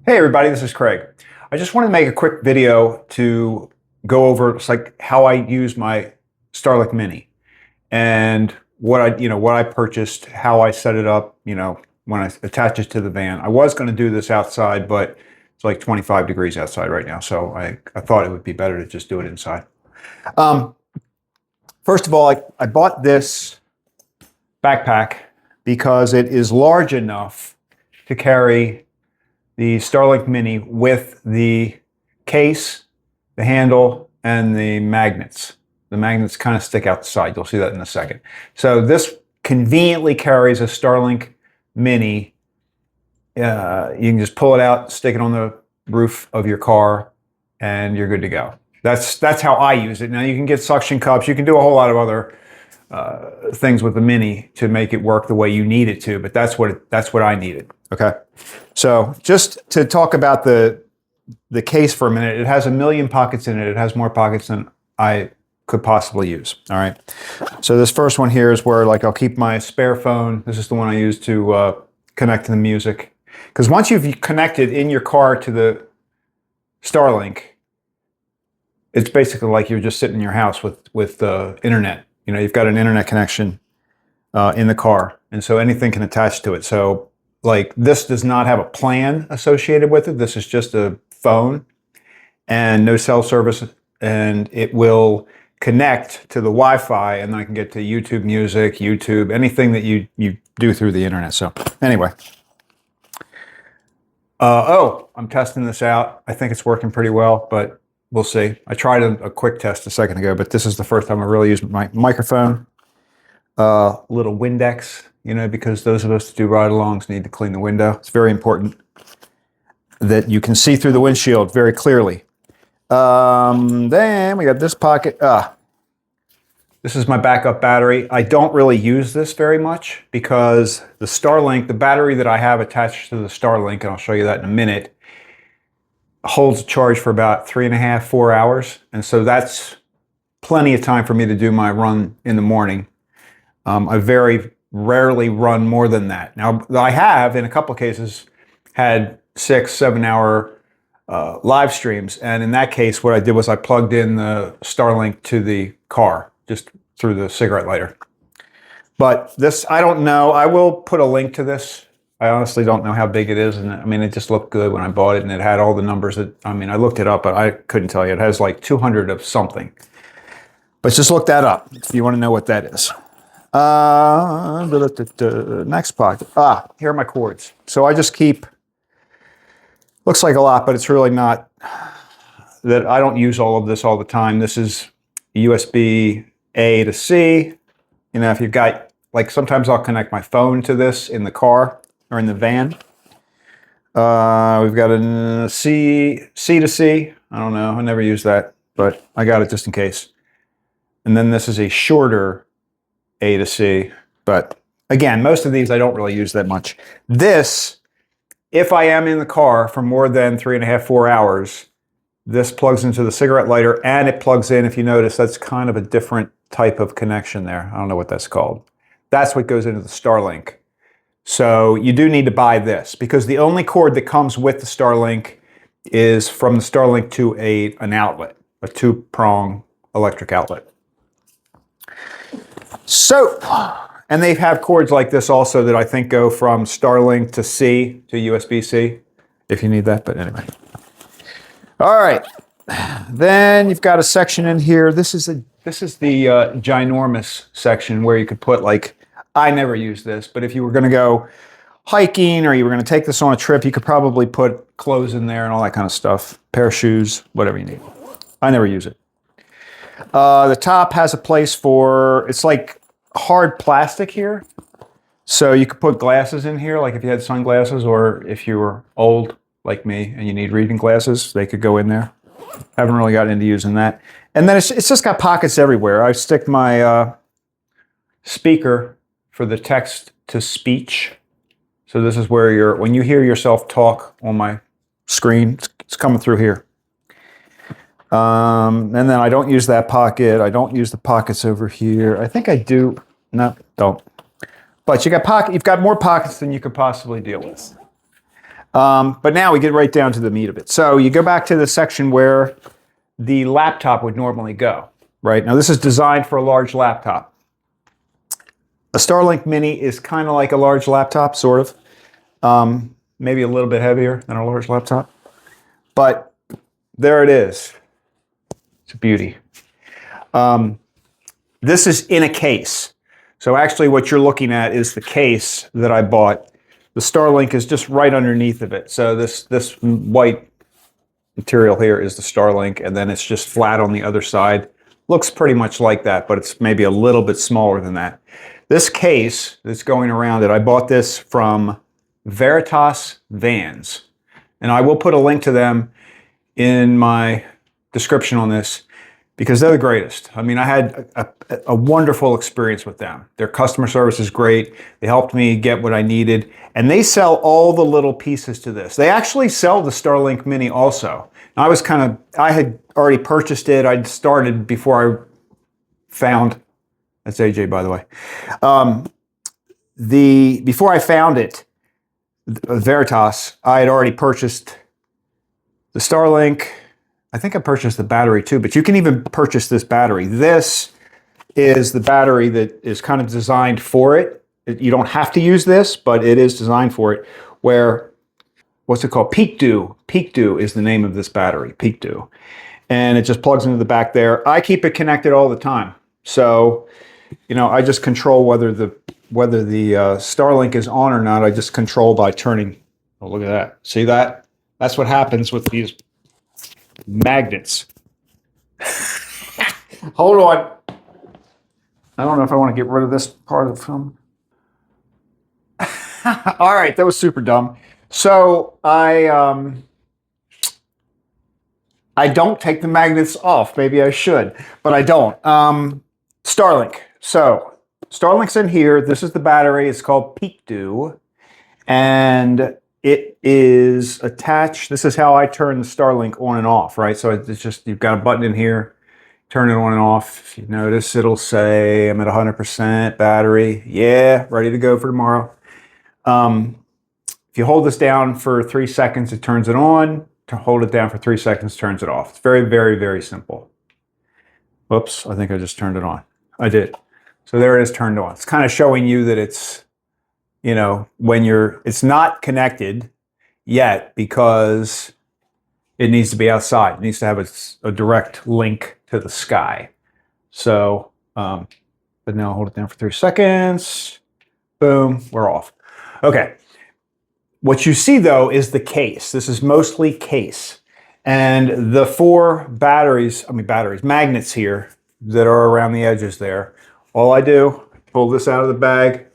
Hey everybody, this is Craig. I just want to make a quick video to go over how I use my Starlink Mini and what I purchased, how I set it up, when I attach it to the van. I was going to do this outside, but it's like 25 degrees outside right now, so I thought it would be better to just do it inside. First of all, I bought this backpack because it is large enough to carry the Starlink Mini with the case, the handle, and the magnets. The magnets kind of stick out the side. You'll see that in a second. So this conveniently carries a Starlink Mini. You can just pull it out, stick it on the roof of your car, and you're good to go. That's how I use it. Now you can get suction cups. You can do a whole lot of other things with the Mini to make it work the way you need it to, but that's what I needed. Okay, so just to talk about the case for a minute, it has 1 million pockets in it. It has more pockets than I could possibly use. All right, so this first one here is where I'll keep my spare phone. This is the one I use to connect to the music, because once you've connected in your car to the Starlink, it's basically like you're just sitting in your house with the internet. You've got an internet connection in the car, and so anything can attach to it. So this does not have a plan associated with it. This is just a phone and no cell service, and it will connect to the Wi-Fi, and then I can get to YouTube Music, YouTube, anything that you do through the internet. So anyway, I'm testing this out. I think it's working pretty well, but we'll see. I tried a quick test a second ago, but this is the first time I really used my microphone. Little Windex, because those of us that do ride-alongs need to clean the window. It's very important that you can see through the windshield very clearly. Then we got this pocket. This is my backup battery. I don't really use this very much because the Starlink, the battery that I have attached to the Starlink, and I'll show you that in a minute, holds a charge for about 3.5, 4 hours. And so that's plenty of time for me to do my run in the morning. I very rarely run more than that. Now, I have, in a couple of cases, had 6, 7 hour live streams. And in that case, what I did was I plugged in the Starlink to the car, just through the cigarette lighter. But this, I don't know. I will put a link to this. I honestly don't know how big it is. And I mean, it just looked good when I bought it, and it had all the numbers I looked it up, but I couldn't tell you. It has like 200 of something. But just look that up if you want to know what that is. Next pocket. Here are my cords. So I just keep, looks like a lot, but it's really not. That I don't use all of this all the time. This is USB A to C. If you've got, sometimes I'll connect my phone to this in the car or in the van. We've got a C to C. I don't know. I never use that, but I got it just in case. And then this is a shorter A to C. But again, most of these I don't really use that much. This, if I am in the car for more than 3.5, 4 hours, this plugs into the cigarette lighter, and it plugs in, if you notice, that's kind of a different type of connection there. I don't know what that's called. That's what goes into the Starlink. So you do need to buy this, because the only cord that comes with the Starlink is from the Starlink to an outlet, a 2-prong electric outlet. So, and they have cords like this also that I think go from Starlink to C to USB-C, if you need that, but anyway. All right, then you've got a section in here. This is the ginormous section where you could put I never use this, but if you were going to go hiking or you were going to take this on a trip, you could probably put clothes in there and all that kind of stuff, pair of shoes, whatever you need. I never use it. The top has a place for, it's like hard plastic here. So you could put glasses in here, like if you had sunglasses, or if you were old like me and you need reading glasses, they could go in there. Haven't really gotten into using that. And then it's just got pockets everywhere. I stick my speaker for the text to speech. So this is where when you hear yourself talk on my screen, it's coming through here. And then I don't use that pocket. I don't use the pockets over here. I think I do. No, don't. But you've got more pockets than you could possibly deal with. But now we get right down to the meat of it. So you go back to the section where the laptop would normally go, right? Now this is designed for a large laptop. A Starlink Mini is kind of like a large laptop, sort of. Maybe a little bit heavier than a large laptop. But there it is. It's a beauty. This is in a case. So actually what you're looking at is the case that I bought. The Starlink is just right underneath of it. So this white material here is the Starlink, and then it's just flat on the other side. Looks pretty much like that, but it's maybe a little bit smaller than that. This case that's going around it, I bought this from Veritas Vans. And I will put a link to them in my description on this because they're the greatest. I mean, I had a wonderful experience with them. Their customer service is great. They helped me get what I needed. And they sell all the little pieces to this. They actually sell the Starlink Mini also. Now, I had already purchased it. I'd started before I found, that's AJ, by the way. Before I found it, Veritas, I had already purchased the Starlink. I think I purchased the battery too, but you can even purchase this battery. This is the battery that is kind of designed for it. You don't have to use this, but it is designed for it. Where, what's it called? Peak Dew. Peak Dew is the name of this battery, Peak Dew. And it just plugs into the back there. I keep it connected all the time. So, you know, I just control whether the Starlink is on or not. I just control by turning. Oh, look at that. See that? That's what happens with these magnets. Hold on. I don't know if I want to get rid of this part of the film. All right, that was super dumb. So I don't take the magnets off. Maybe I should, but I don't. Starlink. So Starlink's in here. This is the battery. It's called Peak Dew, and it is attached. This is how I turn the Starlink on and off, right? So it's just, you've got a button in here, turn it on and off. If you notice, it'll say I'm at 100% battery. Yeah, ready to go for tomorrow. If you hold this down for 3 seconds, it turns it on. To hold it down for 3 seconds, turns it off. It's very, very, very simple. Whoops, I think I just turned it on. I did. So there it is, turned on. It's kind of showing you that it's, you know, it's not connected yet because it needs to be outside. It needs to have a direct link to the sky. So, but now I'll hold it down for 3 seconds. Boom, we're off. Okay. What you see though is the case. This is mostly case. And the 4 magnets here that are around the edges there. All I do, pull this out of the bag,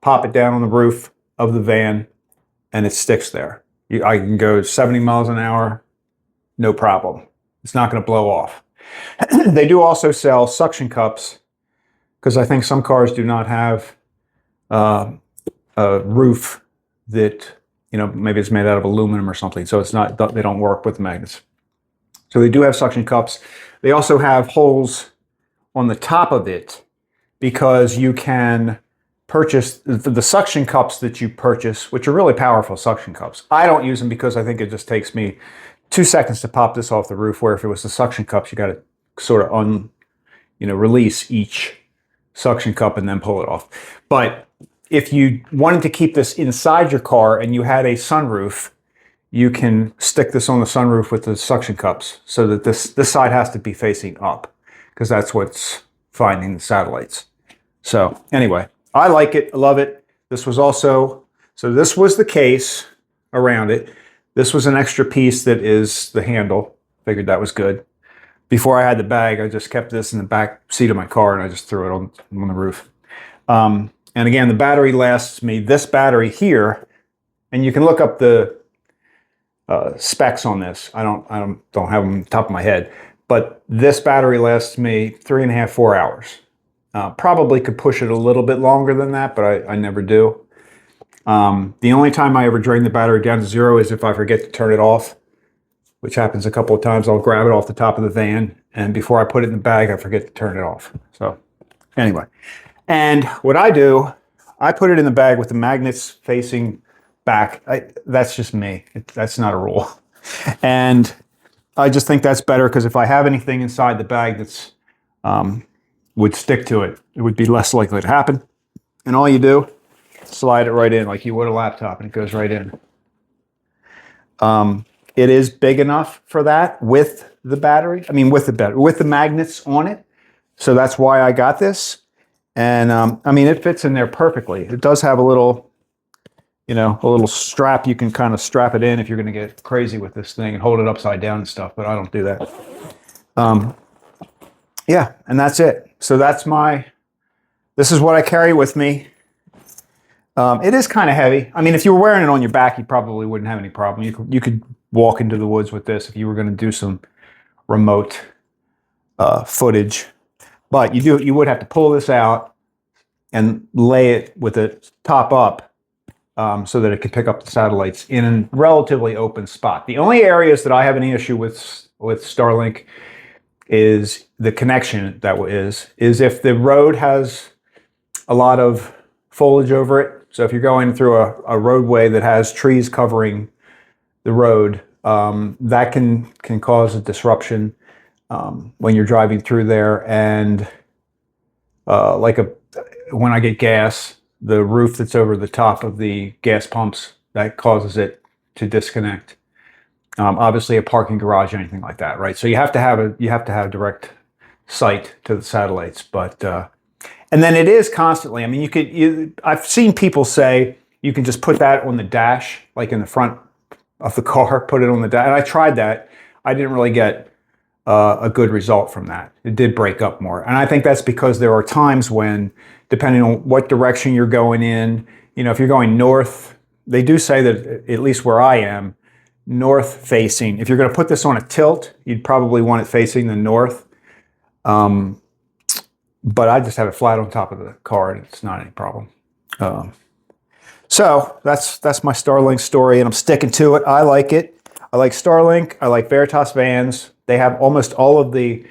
pop it down on the roof of the van, and it sticks there. I can go 70 miles an hour, no problem. It's not going to blow off. They do also sell suction cups because I think some cars do not have a roof that, you know, maybe it's made out of aluminum or something, so it's not, they don't work with magnets. So they do have suction cups. They also have holes on the top of it because you can purchase the suction cups that you purchase, which are really powerful suction cups. I don't use them because I think it just takes me 2 seconds to pop this off the roof, where if it was the suction cups, you got to sort of release each suction cup and then pull it off. But if you wanted to keep this inside your car and you had a sunroof, you can stick this on the sunroof with the suction cups so that this side has to be facing up because that's what's finding the satellites. So anyway, I like it. I love it. This was also, so this was the case around it. This was an extra piece that is the handle. Figured that was good. Before I had the bag, I just kept this in the back seat of my car and I just threw it on the roof. And again, the battery lasts me, this battery here, and you can look up the specs on this. I don't have them on the top of my head, but this battery lasts me 3.5, 4 hours. Probably could push it a little bit longer than that, but I never do. The only time I ever drain the battery down to 0 is if I forget to turn it off, which happens a couple of times. I'll grab it off the top of the van, and before I put it in the bag, I forget to turn it off. So anyway, and what I do, I put it in the bag with the magnets facing back. That's just me. That's not a rule. And I just think that's better because if I have anything inside the bag that's would stick to it, it would be less likely to happen. And all you do, slide it right in like you would a laptop, and it goes right in. It is big enough for that with the battery. I mean, with the magnets on it. So that's why I got this. And I mean, it fits in there perfectly. It does have a little, a little strap. You can kind of strap it in if you're going to get crazy with this thing and hold it upside down and stuff, but I don't do that. Yeah, and that's it. So this is what I carry with me. It is kind of heavy. I mean, if you were wearing it on your back, you probably wouldn't have any problem. You could walk into the woods with this if you were going to do some remote footage. But you would have to pull this out and lay it with the top up so that it could pick up the satellites in a relatively open spot. The only areas that I have any issue with Starlink is the connection. Is if the road has a lot of foliage over it. So if you're going through a roadway that has trees covering the road, that can cause a disruption when you're driving through there. And when I get gas, the roof that's over the top of the gas pumps, that causes it to disconnect. Obviously, a parking garage or anything like that, right? So you have to have direct sight to the satellites, but. And then it is constantly. I mean, I've seen people say you can just put that on the dash, like in the front of the car, put it on the dash. And I tried that. I didn't really get a good result from that. It did break up more. And I think that's because there are times when, depending on what direction you're going in, if you're going north, they do say that, at least where I am, north facing. If you're going to put this on a tilt, you'd probably want it facing the north. But I just have it flat on top of the car, and it's not any problem. So that's my Starlink story, and I'm sticking to it. I like it. I like Starlink. I like Veritas vans. They have almost all of the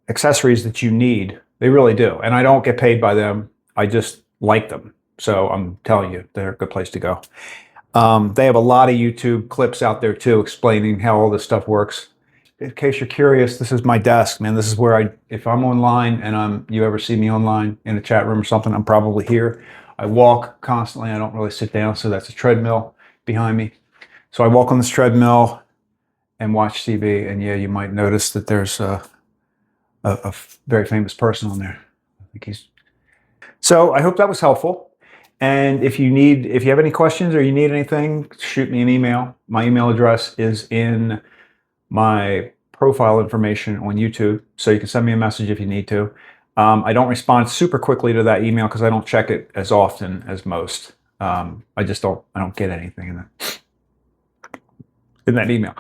accessories that you need. They really do. And I don't get paid by them. I just like them. So I'm telling you, they're a good place to go. They have a lot of YouTube clips out there too, explaining how all this stuff works. In case you're curious, this is my desk, man. This is where if I'm online and you ever see me online in a chat room or something, I'm probably here. I walk constantly. I don't really sit down, so that's a treadmill behind me. So I walk on this treadmill and watch TV, and yeah, you might notice that there's a very famous person on there. So I hope that was helpful. And if you have any questions or you need anything, shoot me an email. My email address is in my profile information on YouTube, so you can send me a message if you need to. I don't respond super quickly to that email because I don't check it as often as most. I don't get anything in that email.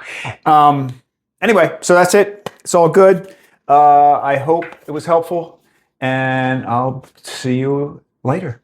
Anyway, so that's it. It's all good. I hope it was helpful, and I'll see you later.